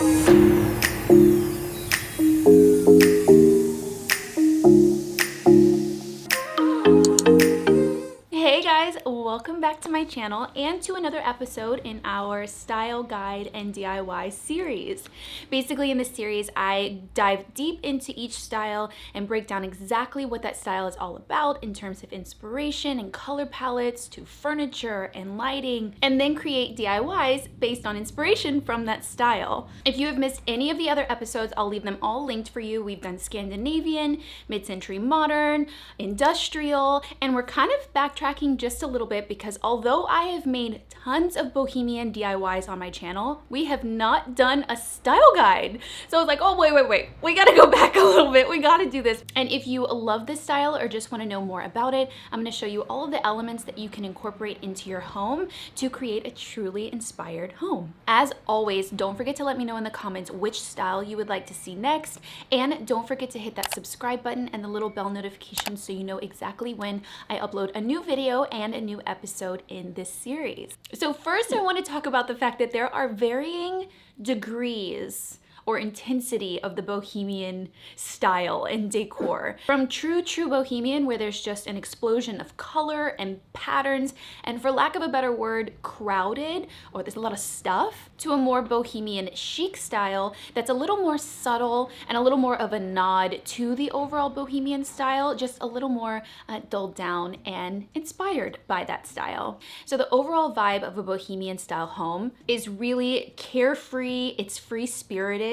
Hey guys, welcome back to my channel and to another episode in our style guide and DIY series. Basically in this series, I dive deep into each style and break down exactly what that style is all about in terms of inspiration and color palettes to furniture and lighting, and then create DIYs based on inspiration from that style. If you have missed any of the other episodes, I'll leave them all linked for you. We've done Scandinavian, mid-century modern, industrial, and we're kind of backtracking just a little bit because although I have made tons of bohemian DIYs on my channel, we have not done a style guide. So I was like, oh, wait, we gotta go back a little bit. We gotta do this. And if you love this style or just wanna know more about it, I'm gonna show you all of the elements that you can incorporate into your home to create a truly inspired home. As always, don't forget to let me know in the comments which style you would like to see next. And don't forget to hit that subscribe button and the little bell notification so you know exactly when I upload a new video and a new episode in this series. So first I want to talk about the fact that there are varying degrees or intensity of the bohemian style and decor. From true bohemian, where there's just an explosion of color and patterns, and for lack of a better word, crowded, or there's a lot of stuff, to a more bohemian chic style that's a little more subtle and a little more of a nod to the overall bohemian style, just a little more dulled down and inspired by that style. So the overall vibe of a bohemian style home is really carefree, it's free-spirited,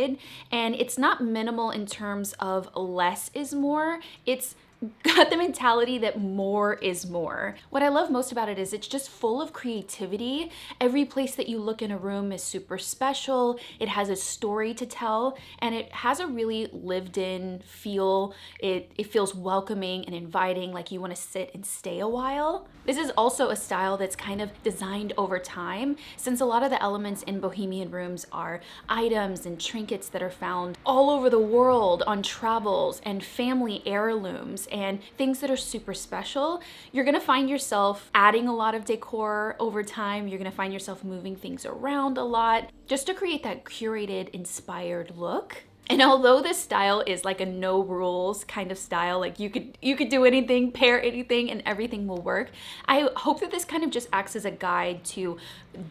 and it's not minimal in terms of less is more. It's got the mentality that more is more. What I love most about it is it's just full of creativity. Every place that you look in a room is super special. It has a story to tell, and it has a really lived in feel. It feels welcoming and inviting, like you want to sit and stay a while. This is also a style that's kind of designed over time, since a lot of the elements in bohemian rooms are items and trinkets that are found all over the world on travels and family heirlooms and things that are super special. You're gonna find yourself adding a lot of decor over time. You're gonna find yourself moving things around a lot just to create that curated, inspired look. And although this style is like a no rules kind of style, like you could do anything, pair anything, and everything will work, I hope that this kind of just acts as a guide to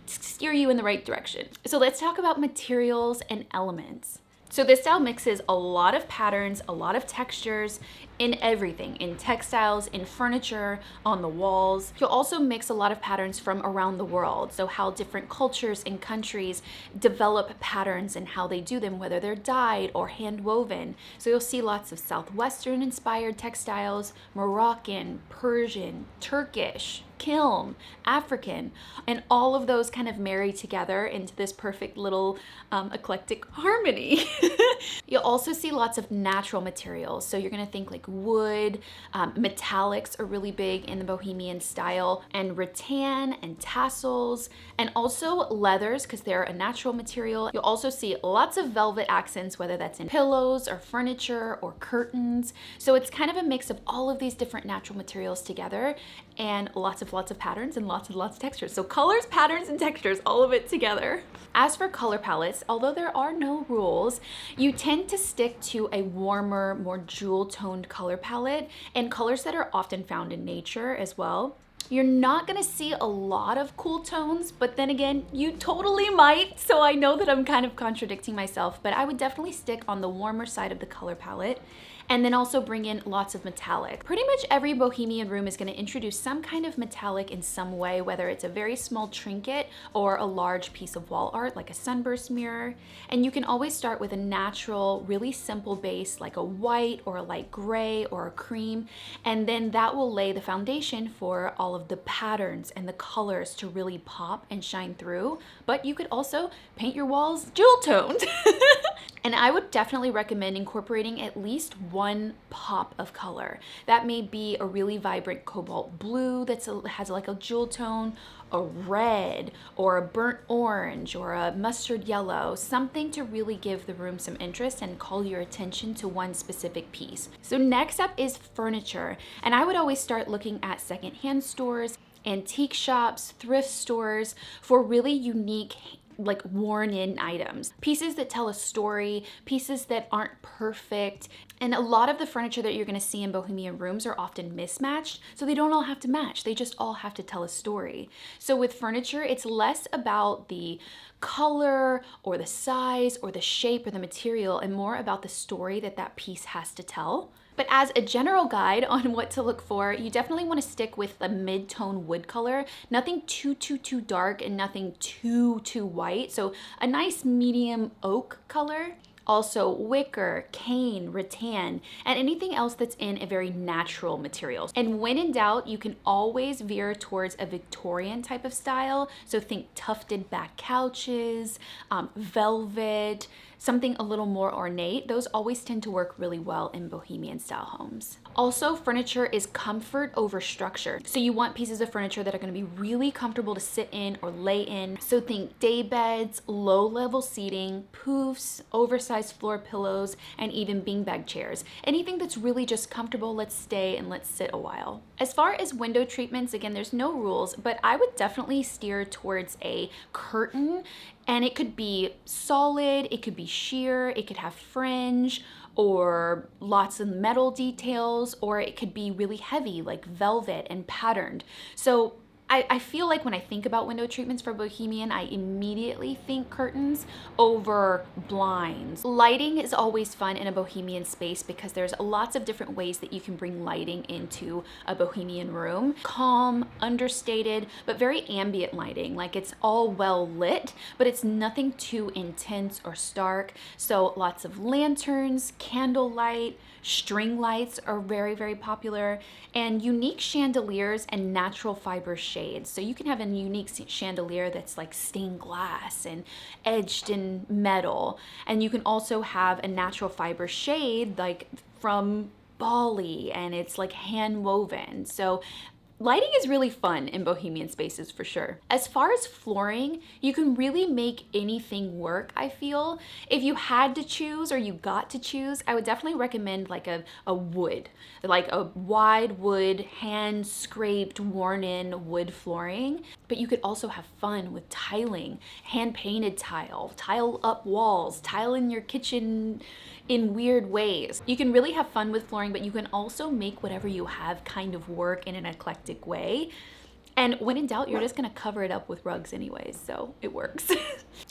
steer you in the right direction. So let's talk about materials and elements. So this style mixes a lot of patterns, a lot of textures in everything, in textiles, in furniture, on the walls. You'll also mix a lot of patterns from around the world. So how different cultures and countries develop patterns and how they do them, whether they're dyed or hand woven. So you'll see lots of Southwestern inspired textiles, Moroccan, Persian, Turkish, kiln, African, and all of those kind of marry together into this perfect little eclectic harmony. You'll also see lots of natural materials. So you're gonna think like wood, metallics are really big in the bohemian style, and rattan and tassels, and also leathers because they're a natural material. You'll also see lots of velvet accents, whether that's in pillows or furniture or curtains. So it's kind of a mix of all of these different natural materials together, and lots of patterns and lots of textures. So colors, patterns, and textures, all of it together. As for color palettes, although there are no rules, you tend to stick to a warmer, more jewel-toned color palette and colors that are often found in nature as well. You're not gonna see a lot of cool tones, but then again, you totally might. So I know that I'm kind of contradicting myself, but I would definitely stick on the warmer side of the color palette. And then also bring in lots of metallic. Pretty much every bohemian room is going to introduce some kind of metallic in some way, whether it's a very small trinket or a large piece of wall art like a sunburst mirror. And you can always start with a natural, really simple base like a white or a light gray or a cream, and then that will lay the foundation for all of the patterns and the colors to really pop and shine through. But you could also paint your walls jewel toned. And I would definitely recommend incorporating at least one pop of color. That may be a really vibrant cobalt blue that has like a jewel tone, a red, or a burnt orange, or a mustard yellow, something to really give the room some interest and call your attention to one specific piece. So next up is furniture. And I would always start looking at secondhand stores, antique shops, thrift stores for really unique like worn in items. Pieces that tell a story, pieces that aren't perfect. And a lot of the furniture that you're gonna see in Bohemian rooms are often mismatched, so they don't all have to match. They just all have to tell a story. So with furniture, it's less about the color or the size or the shape or the material and more about the story that that piece has to tell. But as a general guide on what to look for, you definitely want to stick with a mid-tone wood color. Nothing too dark and nothing too white. So a nice medium oak color. Also wicker, cane, rattan, and anything else that's in a very natural material. And when in doubt, you can always veer towards a Victorian type of style. So think tufted back couches, velvet, something a little more ornate. Those always tend to work really well in Bohemian style homes. Also, furniture is comfort over structure. So you want pieces of furniture that are gonna be really comfortable to sit in or lay in. So think day beds, low level seating, poofs, oversized floor pillows, and even beanbag chairs. Anything that's really just comfortable, let's stay and let's sit a while. As far as window treatments, again, there's no rules, but I would definitely steer towards a curtain. And it could be solid, it could be sheer, it could have fringe or lots of metal details, or it could be really heavy like velvet and patterned. So I feel like when I think about window treatments for Bohemian, I immediately think curtains over blinds. Lighting is always fun in a Bohemian space because there's lots of different ways that you can bring lighting into a Bohemian room. Calm, understated, but very ambient lighting. Like it's all well lit, but it's nothing too intense or stark. So lots of lanterns, candlelight, string lights are very popular, and unique chandeliers and natural fiber shades. So you can have a unique chandelier that's like stained glass and edged in metal, and you can also have a natural fiber shade like from Bali, and it's like hand woven. So lighting is really fun in Bohemian spaces for sure. As far as flooring, you can really make anything work, I feel. If you had to choose or you got to choose, I would definitely recommend like a wood, like a wide wood, hand scraped, worn in wood flooring. But you could also have fun with tiling, hand painted tile up walls, tile in your kitchen in weird ways. You can really have fun with flooring, but you can also make whatever you have kind of work in an eclectic way. And when in doubt, you're just gonna cover it up with rugs anyways, so it works.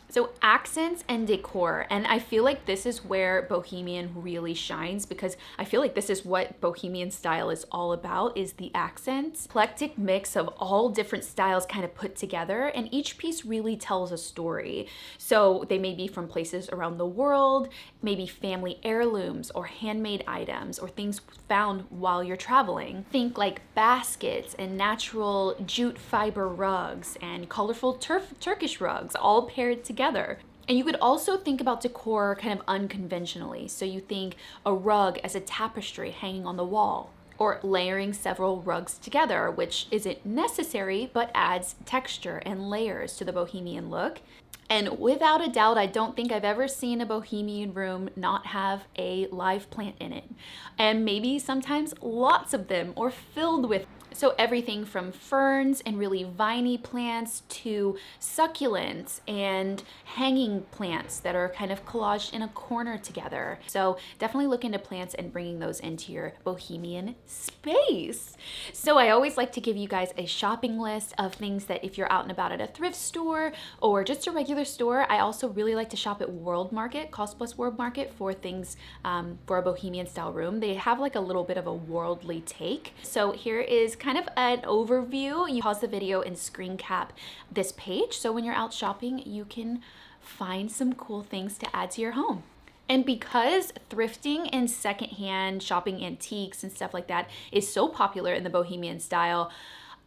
So accents and decor, and I feel like this is where Bohemian really shines because I feel like this is what Bohemian style is all about, is the accents. Eclectic mix of all different styles kind of put together, and each piece really tells a story. So they may be from places around the world, maybe family heirlooms or handmade items or things found while you're traveling. Think like baskets and natural jute fiber rugs and colorful Turkish rugs all paired together. And you could also think about decor kind of unconventionally. So you think a rug as a tapestry hanging on the wall, or layering several rugs together, which isn't necessary but adds texture and layers to the Bohemian look. And without a doubt, I don't think I've ever seen a Bohemian room not have a live plant in it. And maybe sometimes lots of them, or filled with. So everything from ferns and really viney plants to succulents and hanging plants that are kind of collaged in a corner together. So definitely look into plants and bringing those into your Bohemian space. So I always like to give you guys a shopping list of things that if you're out and about at a thrift store or just a regular store, I also really like to shop at World Market, Cost Plus World Market, for things for a Bohemian style room. They have like a little bit of a worldly take. So here is kind of an overview. You pause the video and screen cap this page, so when you're out shopping, you can find some cool things to add to your home. And because thrifting and secondhand shopping antiques and stuff like that is so popular in the Bohemian style,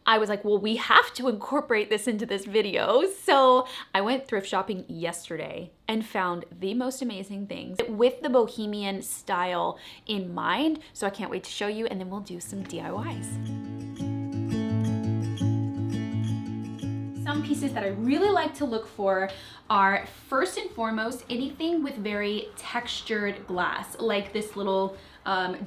I was like, well, we have to incorporate this into this video. So I went thrift shopping yesterday and found the most amazing things with the Bohemian style in mind. So I can't wait to show you, and then we'll do some DIYs. Some pieces that I really like to look for are, first and foremost, anything with very textured glass, like this little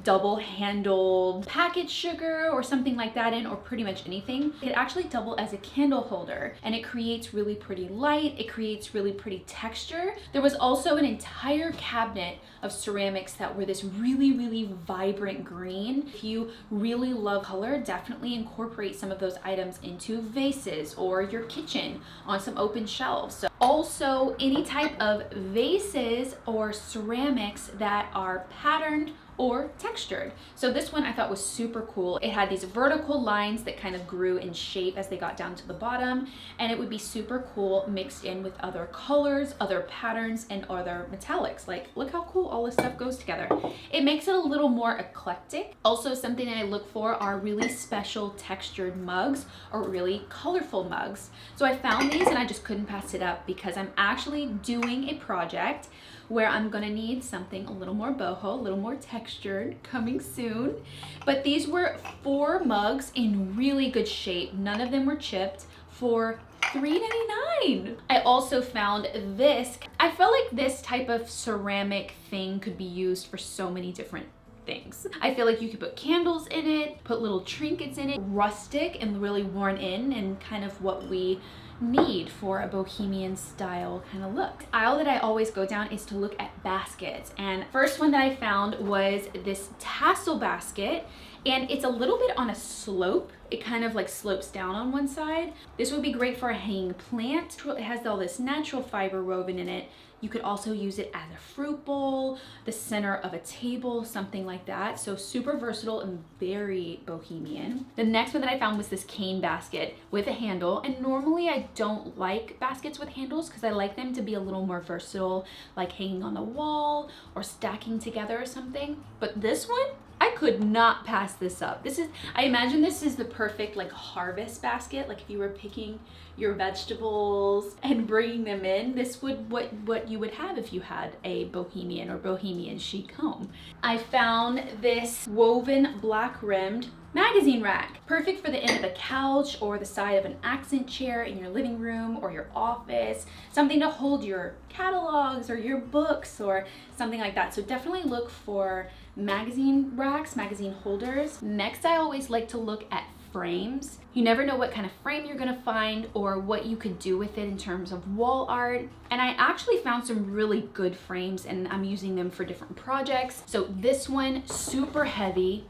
double handled packet sugar or something like that in, or pretty much anything. It actually double as a candle holder, and it creates really pretty light. It creates really pretty texture. There was also an entire cabinet of ceramics that were this really vibrant green. If you really love color, definitely incorporate some of those items into vases or your kitchen on some open shelves. So also any type of vases or ceramics that are patterned or textured. So this one I thought was super cool. It had these vertical lines that kind of grew in shape as they got down to the bottom, and it would be super cool mixed in with other colors, other patterns, and other metallics. Like, look how cool all this stuff goes together. It makes it a little more eclectic. Also, something that I look for are really special textured mugs or really colorful mugs. So I found these and I just couldn't pass it up because I'm actually doing a project where I'm gonna need something a little more boho, a little more textured, coming soon. But these were 4 mugs in really good shape. None of them were chipped, for $3.99. I also found this. I felt like this type of ceramic thing could be used for so many different things. I feel like you could put candles in it, put little trinkets in it, rustic and really worn in, and kind of what we need for a bohemian style kind of look. The aisle that I always go down is to look at baskets, and first one that I found was this tassel basket, and it's a little bit on a slope. It kind of like slopes down on one side. This would be great for a hanging plant. It has all this natural fiber woven in it. You could also use it as a fruit bowl, the center of a table, something like that. So super versatile and very bohemian. The next one that I found was this cane basket with a handle. And normally I don't like baskets with handles because I like them to be a little more versatile, like hanging on the wall or stacking together or something. But this one, I could not pass this up. I imagine this is the perfect like harvest basket. Like if you were picking your vegetables and bringing them in, this would what you would have if you had a bohemian or bohemian chic home. I found this woven black rimmed magazine rack, perfect for the end of a couch or the side of an accent chair in your living room or your office, something to hold your catalogs or your books or something like that. So definitely look for magazine racks, magazine holders. Next, I always like to look at frames. You never know what kind of frame you're gonna find or what you could do with it in terms of wall art. And I actually found some really good frames and I'm using them for different projects. So this one, super heavy,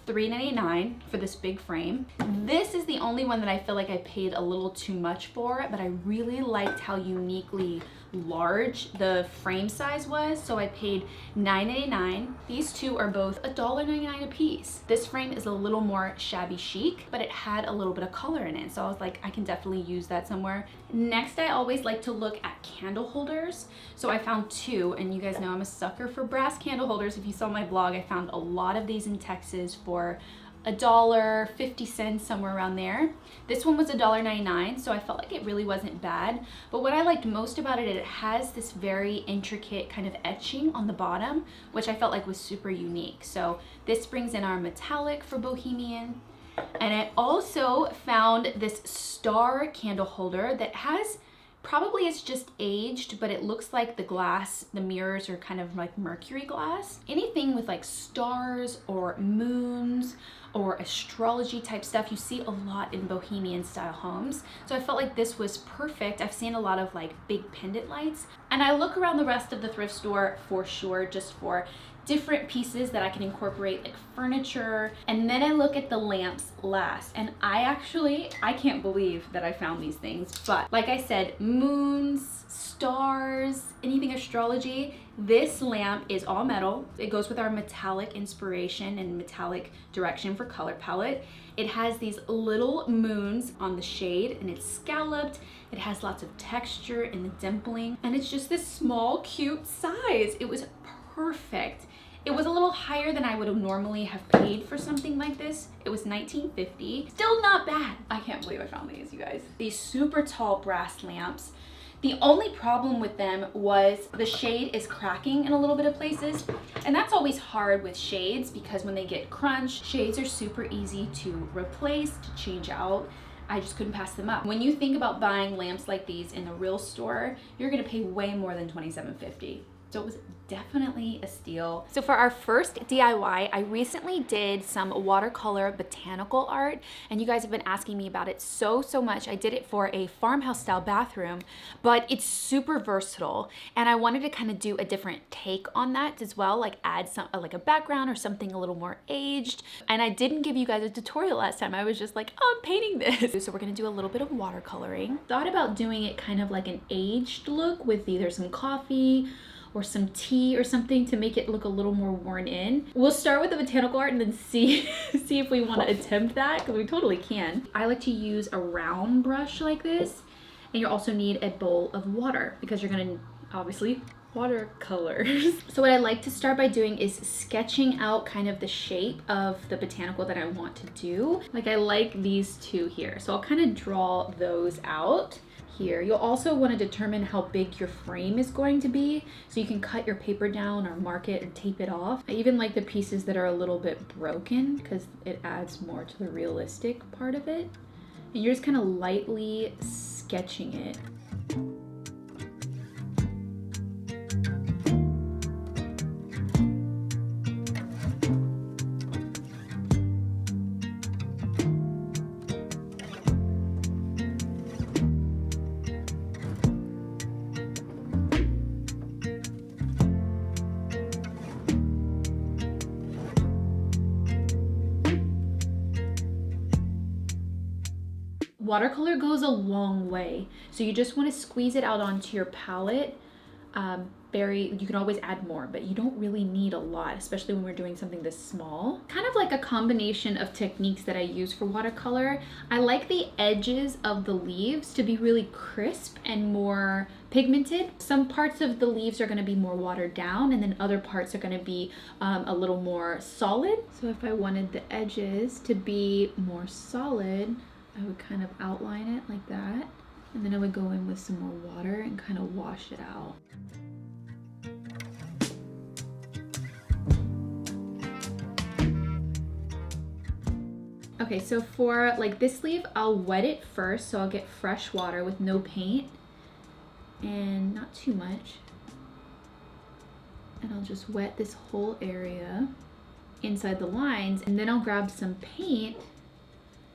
$3.99 for this big frame. This is the only one that I feel like I paid a little too much for, but I really liked how uniquely large the frame size was, so I paid $9.99. These two are both $1.99 a piece. This frame is a little more shabby chic, but it had a little bit of color in it, so I was like, I can definitely use that somewhere. Next, I always like to look at candle holders, so I found 2, and you guys know I'm a sucker for brass candle holders. If you saw my blog, I found a lot of these in Texas for $1, 50 cents, somewhere around there. This one was $1.99, so I felt like it really wasn't bad. But what I liked most about it, it has this very intricate kind of etching on the bottom, which I felt like was super unique. So this brings in our metallic for bohemian. And I also found this star candle holder that has, probably it's just aged, but it looks like the glass, the mirrors are kind of like mercury glass. Anything with like stars or moons or astrology type stuff, you see a lot in bohemian style homes. So I felt like this was perfect. I've seen a lot of like big pendant lights, and I look around the rest of the thrift store for sure, just for different pieces that I can incorporate, like furniture. And then I look at the lamps last, and I can't believe that I found these things. But like I said, moons, stars, anything astrology, this lamp is all metal. It goes with our metallic inspiration and metallic direction for color palette. It has these little moons on the shade, and it's scalloped. It has lots of texture in the dimpling, and it's just this small, cute size. It was perfect. It was a little higher than I would have normally have paid for something like this. It was $19.50. Still not bad. I can't believe I found these, you guys. These super tall brass lamps. The only problem with them was the shade is cracking in a little bit of places. And that's always hard with shades, because when they get crunched, shades are super easy to replace, to change out. I just couldn't pass them up. When you think about buying lamps like these in the real store, you're gonna pay way more than $27.50. So it was definitely a steal. So for our first DIY, I recently did some watercolor botanical art, and you guys have been asking me about it so much. I did it for a farmhouse style bathroom, but it's super versatile, and I wanted to kind of do a different take on that as well, like add some like a background or something a little more aged. And I didn't give you guys a tutorial last time. I was just like, oh, I'm painting this. So we're gonna do a little bit of watercoloring. Thought about doing it kind of like an aged look with either some coffee or some tea or something to make it look a little more worn in. We'll start with the botanical art and then see if we want to attempt that, because we totally can. I like to use a round brush like this, and you also need a bowl of water because you're gonna obviously watercolors. So what I like to start by doing is sketching out kind of the shape of the botanical that I want to do. Like I like these two here, so I'll kind of draw those out. Here. You'll also want to determine how big your frame is going to be, so you can cut your paper down or mark it and tape it off. I even like the pieces that are a little bit broken because it adds more to the realistic part of it. And you're just kind of lightly sketching it. Watercolor goes a long way, so you just want to squeeze it out onto your palette. You can always add more, but you don't really need a lot, especially when we're doing something this small. Kind of like a combination of techniques that I use for watercolor. I like the edges of the leaves to be really crisp and more pigmented. Some parts of the leaves are going to be more watered down, and then other parts are going to be a little more solid. So if I wanted the edges to be more solid, I would kind of outline it like that, and then I would go in with some more water and kind of wash it out. Okay, so for like this leaf, I'll wet it first, so I'll get fresh water with no paint and not too much. And I'll just wet this whole area inside the lines, and then I'll grab some paint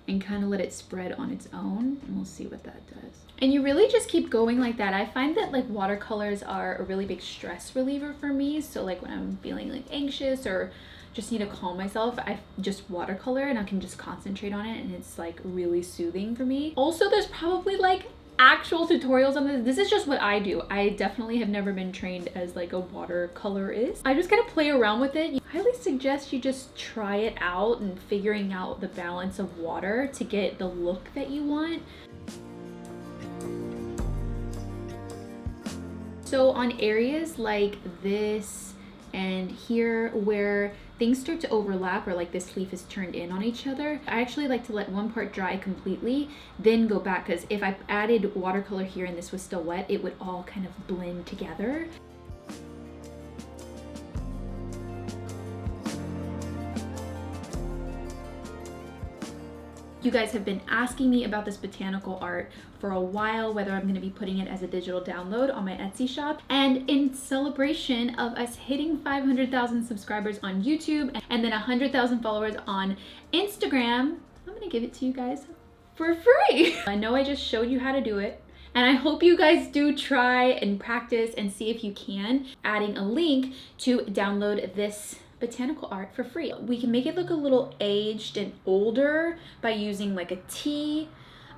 and kind of let it spread on its own, and we'll see what that does. And you really just keep going like that. I find that like watercolors are a really big stress reliever for me. So like when I'm feeling like anxious or just need to calm myself, I just watercolor and I can just concentrate on it, and it's like really soothing for me. Also, there's probably like actual tutorials on this. This is just what I do. I definitely have never been trained as like a watercolorist. I just kind of play around with it. I highly suggest you just try it out and figuring out the balance of water to get the look that you want. So on areas like this and here where things start to overlap, or like this leaf is turned in on each other, I actually like to let one part dry completely, then go back, because if I added watercolor here and this was still wet, it would all kind of blend together. You guys have been asking me about this botanical art for a while, whether I'm going to be putting it as a digital download on my Etsy shop. And in celebration of us hitting 500,000 subscribers on YouTube and then 100,000 followers on Instagram, I'm going to give it to you guys for free. I know I just showed you how to do it, and I hope you guys do try and practice and see if you can, adding a link to download this botanical art for free. We can make it look a little aged and older by using like a tea.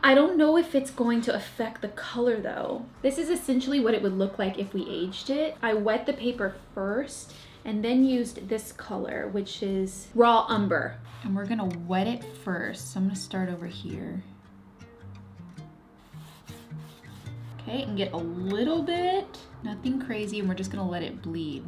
I don't know if it's going to affect the color though. This is essentially what it would look like if we aged it. I wet the paper first and then used this color, which is raw umber. And we're gonna wet it first. So I'm gonna start over here. Okay, and get a little bit, nothing crazy, and we're just gonna let it bleed.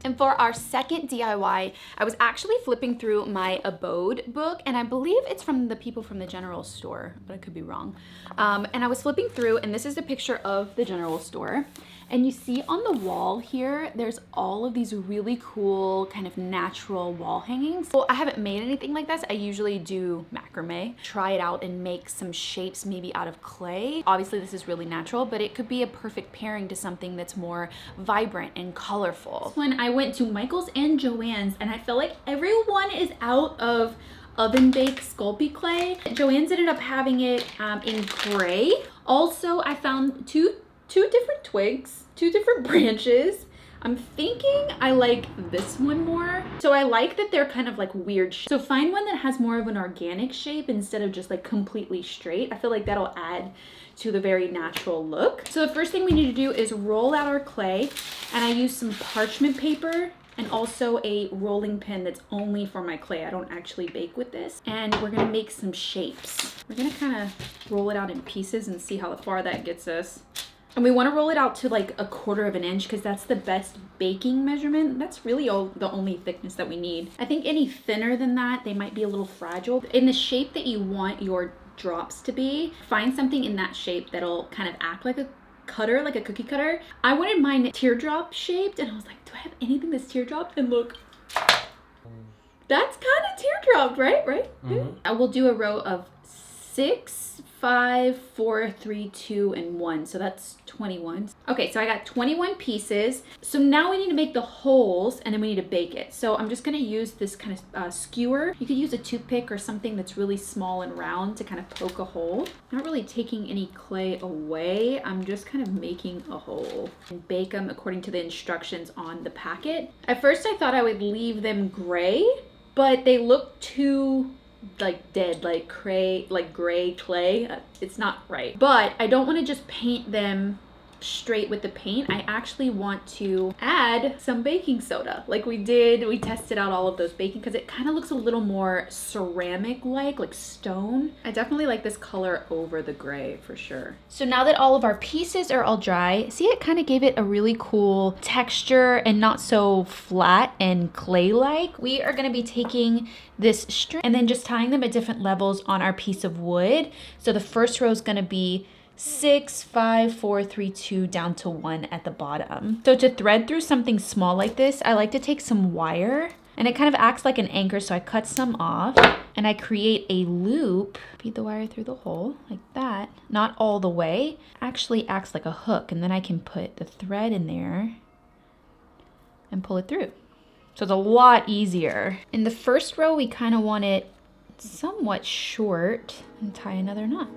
And for our second DIY, I was actually flipping through my Abode book, and I believe it's from the people from the general store, but I could be wrong. And I was flipping through, and this is a picture of the general store. And you see on the wall here, there's all of these really cool kind of natural wall hangings. Well, I haven't made anything like this. I usually do macrame, try it out and make some shapes maybe out of clay. Obviously this is really natural, but it could be a perfect pairing to something that's more vibrant and colorful. When I went to Michael's and Joann's, and I feel like everyone is out of oven baked Sculpey clay. Joann's ended up having it in gray. Also, I found two different twigs, two different branches. I'm thinking I like this one more. So I like that they're kind of like weird. So find one that has more of an organic shape instead of just like completely straight. I feel like that'll add to the very natural look. So the first thing we need to do is roll out our clay, and I use some parchment paper and also a rolling pin that's only for my clay. I don't actually bake with this. And we're gonna make some shapes. We're gonna kind of roll it out in pieces and see how far that gets us. And we want to roll it out to like 1/4 of an inch because that's the best baking measurement. That's really the only thickness that we need. I think any thinner than that, they might be a little fragile. In the shape that you want your drops to be, find something in that shape that'll kind of act like a cutter, like a cookie cutter. I wanted mine teardrop shaped, and I was like, do I have anything that's teardrop? And look, that's kind of teardropped, right? I will do a row of 6, 5, 4, 3, 2, and 1. So that's 21. Okay, so I got 21 pieces. So now we need to make the holes, and then we need to bake it. So I'm just gonna use this kind of skewer. You could use a toothpick or something that's really small and round to kind of poke a hole. Not really taking any clay away. I'm just kind of making a hole and bake them according to the instructions on the packet. At first I thought I would leave them gray, but they look too like dead, like gray clay. It's not right. But I don't want to just paint them straight with the paint. I actually want to add some baking soda like we did. We tested out all of those baking because it kind of looks a little more ceramic like stone. I definitely like this color over the gray for sure. So now that all of our pieces are all dry, see, it kind of gave it a really cool texture and not so flat and clay-like. We are going to be taking this string and then just tying them at different levels on our piece of wood. So the first row is going to be 6, 5, 4, 3, 2 down to 1 at the bottom. So to thread through something small like this, I like to take some wire, and it kind of acts like an anchor. So I cut some off and I create a loop, feed the wire through the hole like that. Not all the way, actually acts like a hook, and then I can put the thread in there and pull it through. So it's a lot easier. In the first row, we kind of want it somewhat short and tie another knot.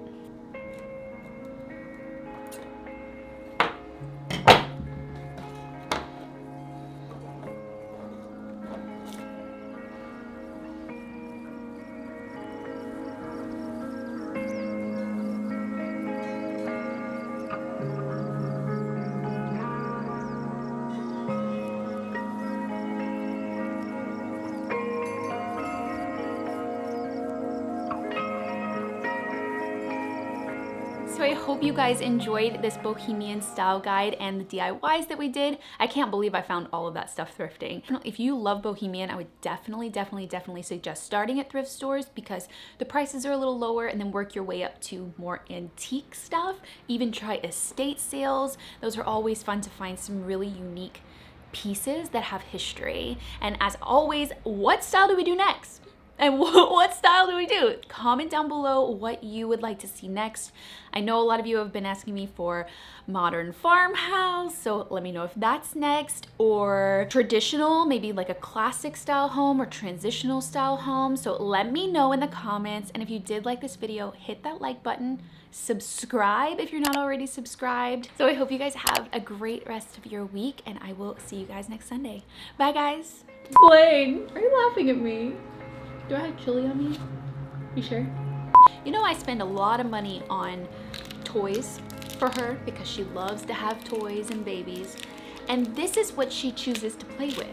So I hope you guys enjoyed this bohemian style guide and the DIYs that we did. I can't believe I found all of that stuff thrifting. If you love bohemian, I would definitely suggest starting at thrift stores because the prices are a little lower, and then work your way up to more antique stuff. Even try estate sales. Those are always fun to find some really unique pieces that have history. And as always, what style do we do next? And what style do we do? Comment down below what you would like to see next. I know a lot of you have been asking me for modern farmhouse, so let me know if that's next, or traditional, maybe like a classic style home or transitional style home. So let me know in the comments. And if you did like this video, hit that like button, subscribe if you're not already subscribed. So I hope you guys have a great rest of your week, and I will see you guys next Sunday. Bye guys. Blaine, are you laughing at me? Do I have chili on me? You sure? You know, I spend a lot of money on toys for her because she loves to have toys and babies. And this is what she chooses to play with.